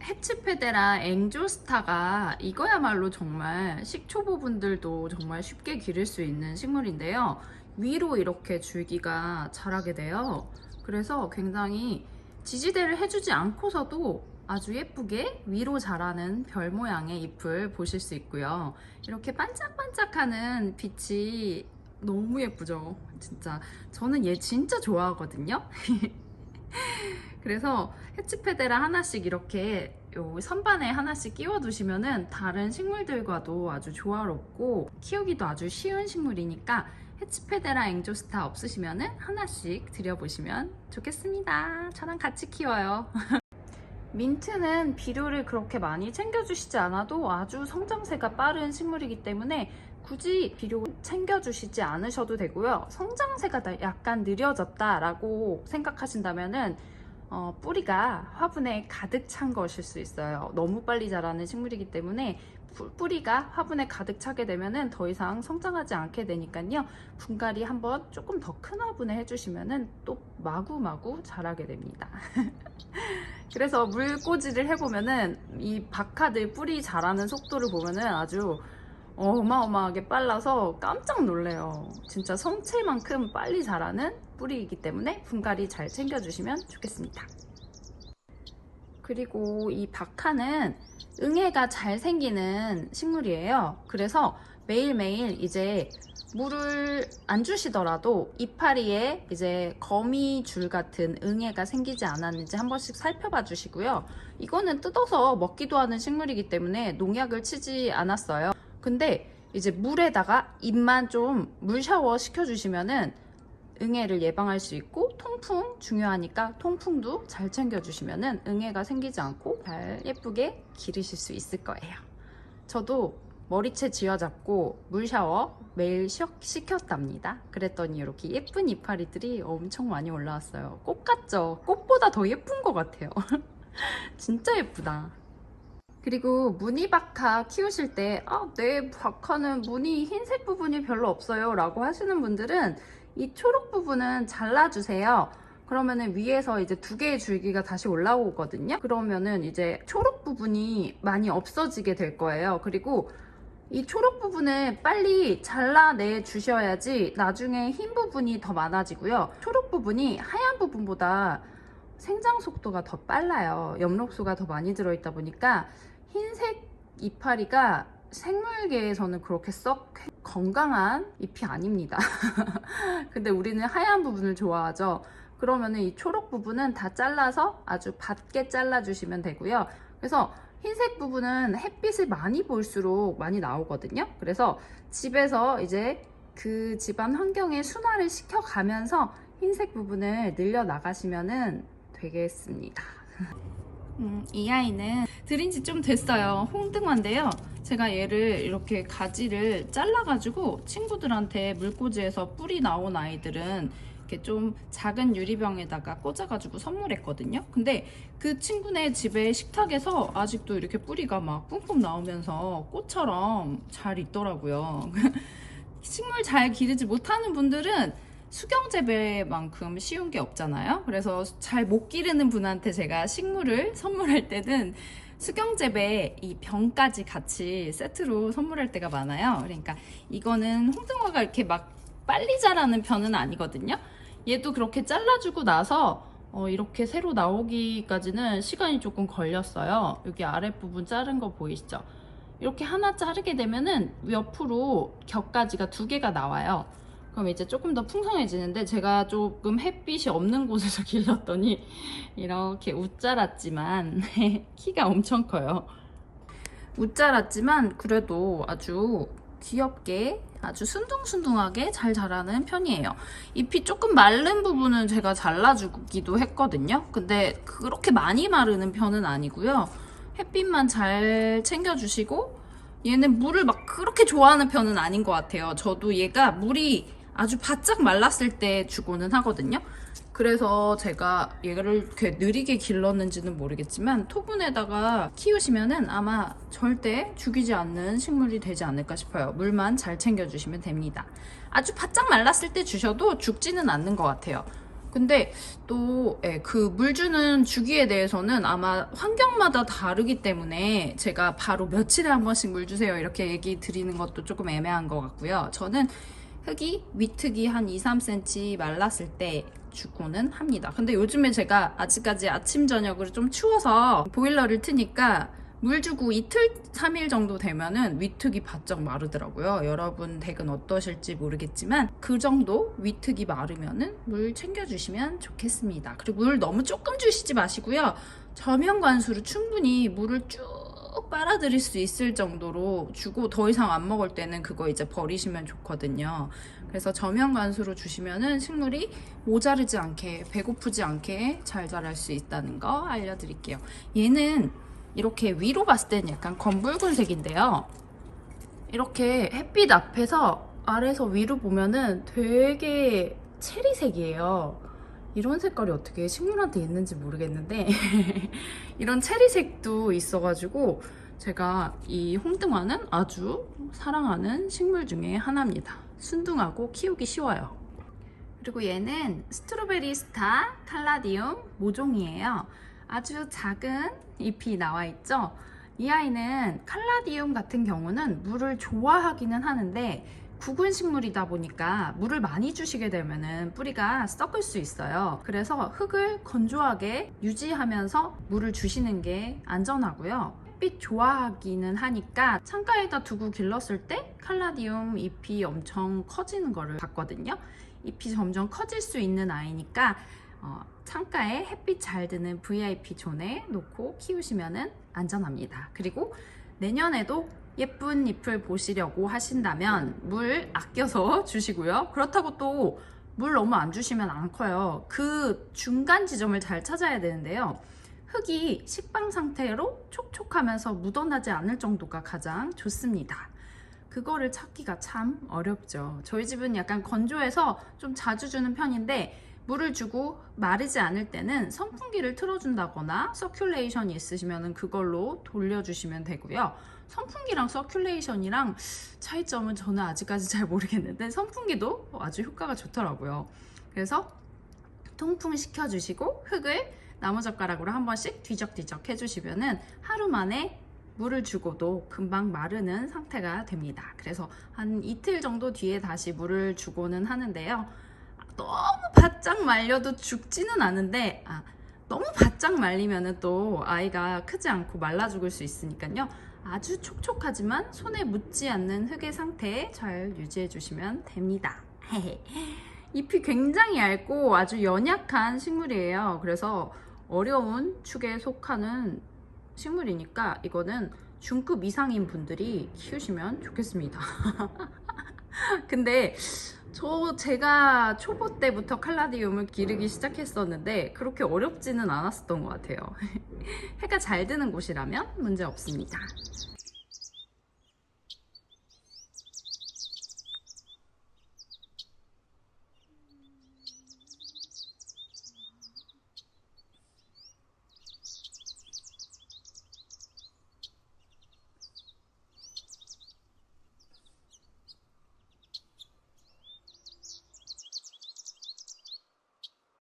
해치페데라 앵조스타가 이거야말로 정말 식초보분들도 정말 쉽게 기를 수 있는 식물인데요. 위로 이렇게 줄기가 자라게 돼요. 그래서 굉장히 지지대를 해주지 않고서도 아주 예쁘게 위로 자라는 별 모양의 잎을 보실 수 있고요. 이렇게 반짝반짝하는 빛이 너무 예쁘죠. 진짜 저는 얘 진짜 좋아하거든요. 그래서 해치페데라 하나씩 이렇게 요 선반에 하나씩 끼워 두시면은 다른 식물들과도 아주 조화롭고 키우기도 아주 쉬운 식물이니까 해치페데라 앵조스타 없으시면은 하나씩 들여보시면 좋겠습니다. 저랑 같이 키워요. 민트는 비료를 그렇게 많이 챙겨주시지 않아도 아주 성장세가 빠른 식물이기 때문에 굳이 비료 챙겨주시지 않으셔도 되고요. 성장세가 약간 느려졌다라고 생각하신다면은 뿌리가 화분에 가득 찬 것일 수 있어요. 너무 빨리 자라는 식물이기 때문에 뿌리가 화분에 가득 차게 되면은 더 이상 성장하지 않게 되니까요. 분갈이 한번 조금 더 큰 화분에 해주시면은 또 마구마구 자라게 됩니다. 그래서 물꽂이를 해보면은 이 박하들 뿌리 자라는 속도를 보면은 아주 어마어마하게 빨라서 깜짝 놀래요. 진짜 성체만큼 빨리 자라는 뿌리이기 때문에 분갈이 잘 챙겨주시면 좋겠습니다. 그리고 이 박하는 응애가 잘 생기는 식물이에요. 그래서 매일매일 이제 물을 안 주시더라도 이파리에 이제 거미줄 같은 응애가 생기지 않았는지 한 번씩 살펴봐 주시고요. 이거는 뜯어서 먹기도 하는 식물이기 때문에 농약을 치지 않았어요. 근데 이제 물에다가 잎만 좀 물 샤워 시켜주시면은 응애를 예방할 수 있고, 통풍 중요하니까 통풍도 잘 챙겨주시면은 응애가 생기지 않고 잘 예쁘게 기르실 수 있을 거예요. 저도 머리채 쥐어잡고 물 샤워 매일 시켰답니다. 그랬더니 이렇게 예쁜 이파리들이 엄청 많이 올라왔어요. 꽃 같죠? 꽃보다 더 예쁜 것 같아요. 진짜 예쁘다. 그리고 무늬박하 키우실 때 내 박하는 무늬 흰색 부분이 별로 없어요 라고 하시는 분들은 이 초록 부분은 잘라주세요. 그러면은 위에서 이제 두 개의 줄기가 다시 올라오거든요. 그러면은 이제 초록 부분이 많이 없어지게 될 거예요. 그리고 이 초록 부분을 빨리 잘라내 주셔야지 나중에 흰 부분이 더 많아지고요. 초록 부분이 하얀 부분보다 생장 속도가 더 빨라요. 엽록소가 더 많이 들어있다 보니까 흰색 이파리가 생물계에서는 그렇게 썩 건강한 잎이 아닙니다. 근데 우리는 하얀 부분을 좋아하죠. 그러면은 이 초록 부분은 다 잘라서 아주 받게 잘라주시면 되고요. 그래서 흰색 부분은 햇빛을 많이 볼수록 많이 나오거든요. 그래서 집에서 이제 그 집안 환경에 순화를 시켜가면서 흰색 부분을 늘려 나가시면 되겠습니다. 이 아이는 들인 지 좀 됐어요. 홍등화인데요. 제가 얘를 이렇게 가지를 잘라가지고 친구들한테 물꽂이에서 뿌리 나온 아이들은 이렇게 좀 작은 유리병에다가 꽂아가지고 선물했거든요. 근데 그 친구네 집에 식탁에서 아직도 이렇게 뿌리가 막 뿜뿜 나오면서 꽃처럼 잘 있더라고요. 식물 잘 기르지 못하는 분들은 수경재배만큼 쉬운 게 없잖아요. 그래서 잘 못 기르는 분한테 제가 식물을 선물할 때는 수경재배 이 병까지 같이 세트로 선물할 때가 많아요. 그러니까 이거는 홍등화가 이렇게 막 빨리 자라는 편은 아니거든요. 얘도 그렇게 잘라주고 나서 이렇게 새로 나오기까지는 시간이 조금 걸렸어요. 여기 아랫부분 자른 거 보이시죠? 이렇게 하나 자르게 되면은 옆으로 겹가지가 두 개가 나와요. 그럼 이제 조금 더 풍성해지는데 제가 조금 햇빛이 없는 곳에서 길렀더니 이렇게 웃자랐지만 키가 엄청 커요. 웃자랐지만 그래도 아주 귀엽게 아주 순둥순둥하게 잘 자라는 편이에요. 잎이 조금 마른 부분은 제가 잘라주기도 했거든요. 근데 그렇게 많이 마르는 편은 아니고요. 햇빛만 잘 챙겨주시고 얘는 물을 막 그렇게 좋아하는 편은 아닌 것 같아요. 저도 얘가 물이 아주 바짝 말랐을 때 주고는 하거든요. 그래서 제가 얘를 이렇게 느리게 길렀는지는 모르겠지만 토분에다가 키우시면은 아마 절대 죽이지 않는 식물이 되지 않을까 싶어요. 물만 잘 챙겨주시면 됩니다. 아주 바짝 말랐을 때 주셔도 죽지는 않는 것 같아요. 근데 또 그 물 주는 주기에 대해서는 아마 환경마다 다르기 때문에 제가 바로 며칠에 한 번씩 물 주세요 이렇게 얘기 드리는 것도 조금 애매한 것 같고요. 저는 흙이 위특이 한 2, 3cm 말랐을 때 주고는 합니다. 근데 요즘에 제가 아직까지 아침 저녁으로 좀 추워서 보일러를 트니까 물 주고 이틀, 3일 정도 되면은 위특이 바짝 마르더라고요. 여러분 댁은 어떠실지 모르겠지만 그 정도 위특이 마르면은 물 챙겨주시면 좋겠습니다. 그리고 물 너무 조금 주시지 마시고요. 저면 관수로 충분히 물을 쭉 빨아들일 수 있을 정도로 주고 더 이상 안 먹을 때는 그거 이제 버리시면 좋거든요. 그래서 저면 관수로 주시면은 식물이 모자르지 않게 배고프지 않게 잘 자랄 수 있다는 거 알려드릴게요. 얘는 이렇게 위로 봤을 때는 약간 검붉은색인데요. 이렇게 햇빛 앞에서 아래에서 위로 보면은 되게 체리색이에요. 이런 색깔이 어떻게 식물한테 있는지 모르겠는데 이런 체리색도 있어가지고 제가 이 홍등화는 아주 사랑하는 식물 중에 하나입니다. 순둥하고 키우기 쉬워요. 그리고 얘는 스트로베리 스타 칼라디움 모종이에요. 아주 작은 잎이 나와 있죠. 이 아이는 칼라디움 같은 경우는 물을 좋아하기는 하는데 구근 식물이다 보니까 물을 많이 주시게 되면은 뿌리가 썩을 수 있어요. 그래서 흙을 건조하게 유지하면서 물을 주시는 게 안전하고요. 햇빛 좋아하기는 하니까 창가에다 두고 길렀을 때 칼라디움 잎이 엄청 커지는 거를 봤거든요. 잎이 점점 커질 수 있는 아이니까 창가에 햇빛 잘 드는 VIP 존에 놓고 키우시면 안전합니다. 그리고 내년에도 예쁜 잎을 보시려고 하신다면 물 아껴서 주시고요. 그렇다고 또 물 너무 안 주시면 안 커요. 그 중간 지점을 잘 찾아야 되는데요. 흙이 식빵 상태로 촉촉하면서 묻어나지 않을 정도가 가장 좋습니다. 그거를 찾기가 참 어렵죠. 저희 집은 약간 건조해서 좀 자주 주는 편인데 물을 주고 마르지 않을 때는 선풍기를 틀어준다거나 서큘레이션이 있으시면 그걸로 돌려주시면 되고요. 선풍기랑 서큘레이션이랑 차이점은 저는 아직까지 잘 모르겠는데 선풍기도 아주 효과가 좋더라고요. 그래서 통풍 시켜주시고 흙을 나무젓가락으로 한 번씩 뒤적뒤적 해주시면 하루 만에 물을 주고도 금방 마르는 상태가 됩니다. 그래서 한 이틀 정도 뒤에 다시 물을 주고는 하는데요. 너무 바짝 말려도 죽지는 않은데 너무 바짝 말리면 또 아이가 크지 않고 말라 죽을 수 있으니까요. 아주 촉촉하지만 손에 묻지 않는 흙의 상태에 잘 유지해 주시면 됩니다. 잎이 굉장히 얇고 아주 연약한 식물이에요. 그래서 어려운 축에 속하는 식물이니까 이거는 중급 이상인 분들이 키우시면 좋겠습니다. 근데 제가 초보 때부터 칼라디움을 기르기 시작했었는데 그렇게 어렵지는 않았었던 것 같아요. 해가 잘 드는 곳이라면 문제 없습니다.